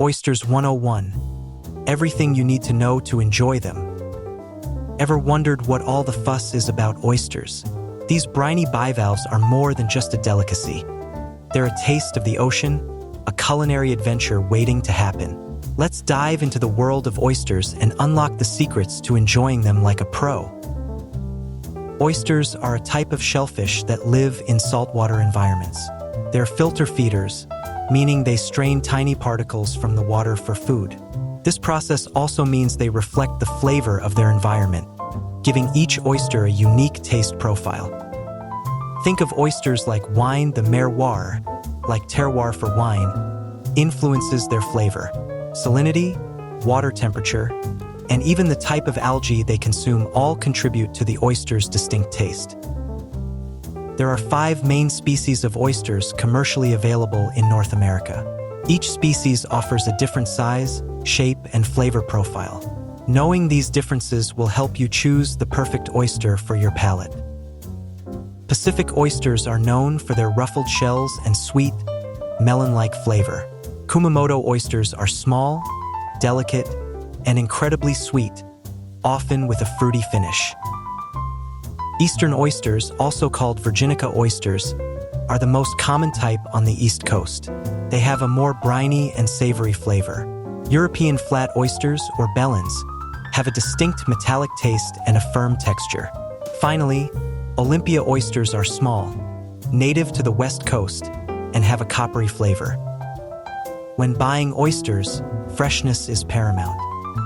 Oysters 101. Everything you need to know to enjoy them. Ever wondered what all the fuss is about oysters? These briny bivalves are more than just a delicacy. They're a taste of the ocean, a culinary adventure waiting to happen. Let's dive into the world of oysters and unlock the secrets to enjoying them like a pro. Oysters are a type of shellfish that live in saltwater environments. They're filter feeders, meaning they strain tiny particles from the water for food. This process also means they reflect the flavor of their environment, giving each oyster a unique taste profile. Think of oysters like wine. The terroir, like terroir for wine, influences their flavor. Salinity, water temperature, and even the type of algae they consume all contribute to the oyster's distinct taste. There are 5 main species of oysters commercially available in North America. Each species offers a different size, shape, and flavor profile. Knowing these differences will help you choose the perfect oyster for your palate. Pacific oysters are known for their ruffled shells and sweet, melon-like flavor. Kumamoto oysters are small, delicate, and incredibly sweet, often with a fruity finish. Eastern oysters, also called Virginica oysters, are the most common type on the East Coast. They have a more briny and savory flavor. European flat oysters, or bellens, have a distinct metallic taste and a firm texture. Finally, Olympia oysters are small, native to the West Coast, and have a coppery flavor. When buying oysters, freshness is paramount.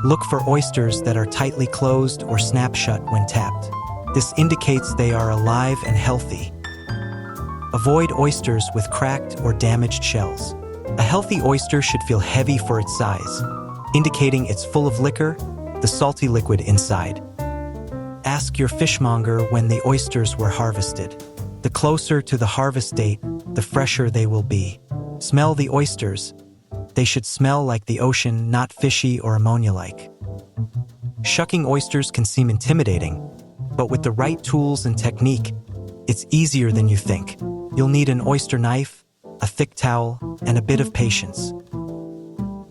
Look for oysters that are tightly closed or snap shut when tapped. This indicates they are alive and healthy. Avoid oysters with cracked or damaged shells. A healthy oyster should feel heavy for its size, indicating it's full of liquor, the salty liquid inside. Ask your fishmonger when the oysters were harvested. The closer to the harvest date, the fresher they will be. Smell the oysters. They should smell like the ocean, not fishy or ammonia-like. Shucking oysters can seem intimidating, but with the right tools and technique, it's easier than you think. You'll need an oyster knife, a thick towel, and a bit of patience.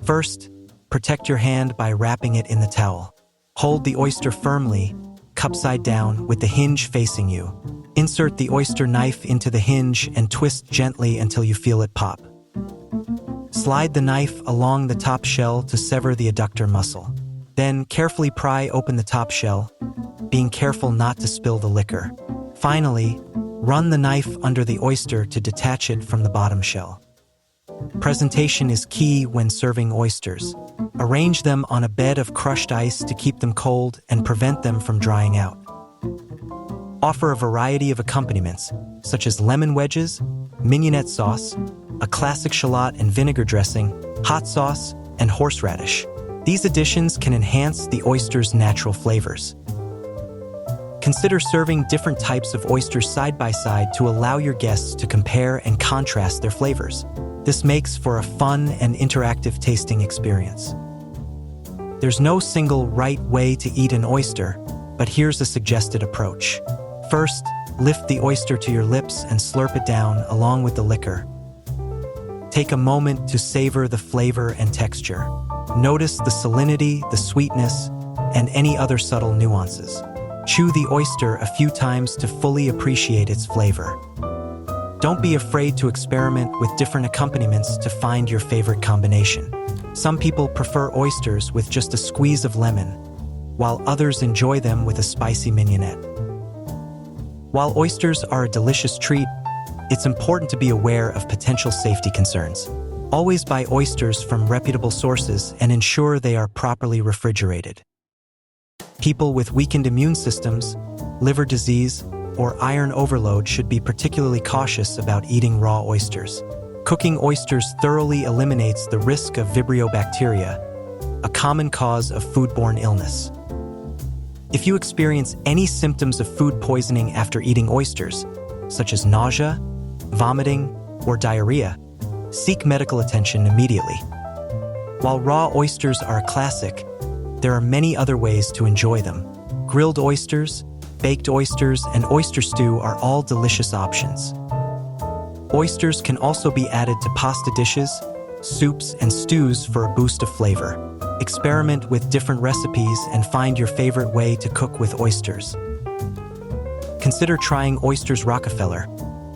First, protect your hand by wrapping it in the towel. Hold the oyster firmly, cup side down, with the hinge facing you. Insert the oyster knife into the hinge and twist gently until you feel it pop. Slide the knife along the top shell to sever the adductor muscle. Then carefully pry open the top shell, being careful not to spill the liquor. Finally, run the knife under the oyster to detach it from the bottom shell. Presentation is key when serving oysters. Arrange them on a bed of crushed ice to keep them cold and prevent them from drying out. Offer a variety of accompaniments, such as lemon wedges, mignonette sauce, a classic shallot and vinegar dressing, hot sauce, and horseradish. These additions can enhance the oyster's natural flavors. Consider serving different types of oysters side by side to allow your guests to compare and contrast their flavors. This makes for a fun and interactive tasting experience. There's no single right way to eat an oyster, but here's a suggested approach. First, lift the oyster to your lips and slurp it down along with the liquor. Take a moment to savor the flavor and texture. Notice the salinity, the sweetness, and any other subtle nuances. Chew the oyster a few times to fully appreciate its flavor. Don't be afraid to experiment with different accompaniments to find your favorite combination. Some people prefer oysters with just a squeeze of lemon, while others enjoy them with a spicy mignonette. While oysters are a delicious treat, it's important to be aware of potential safety concerns. Always buy oysters from reputable sources and ensure they are properly refrigerated. People with weakened immune systems, liver disease, or iron overload should be particularly cautious about eating raw oysters. Cooking oysters thoroughly eliminates the risk of Vibrio bacteria, a common cause of foodborne illness. If you experience any symptoms of food poisoning after eating oysters, such as nausea, vomiting, or diarrhea, seek medical attention immediately. While raw oysters are a classic, there are many other ways to enjoy them. Grilled oysters, baked oysters, and oyster stew are all delicious options. Oysters can also be added to pasta dishes, soups, and stews for a boost of flavor. Experiment with different recipes and find your favorite way to cook with oysters. Consider trying Oysters Rockefeller,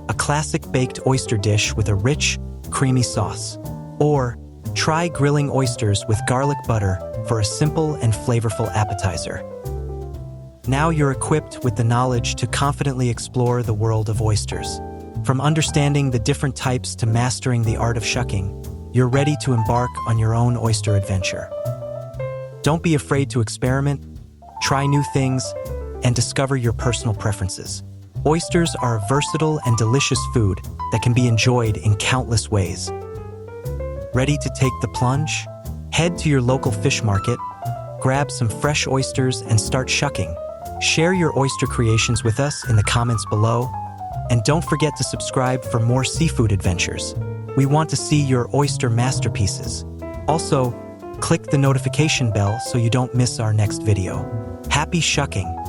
a classic baked oyster dish with a rich, creamy sauce. Or try grilling oysters with garlic butter for a simple and flavorful appetizer. Now you're equipped with the knowledge to confidently explore the world of oysters. From understanding the different types to mastering the art of shucking, you're ready to embark on your own oyster adventure. Don't be afraid to experiment, try new things, and discover your personal preferences. Oysters are a versatile and delicious food that can be enjoyed in countless ways. Ready to take the plunge? Head to your local fish market, grab some fresh oysters, and start shucking. Share your oyster creations with us in the comments below, and don't forget to subscribe for more seafood adventures. We want to see your oyster masterpieces. Also, click the notification bell so you don't miss our next video. Happy shucking!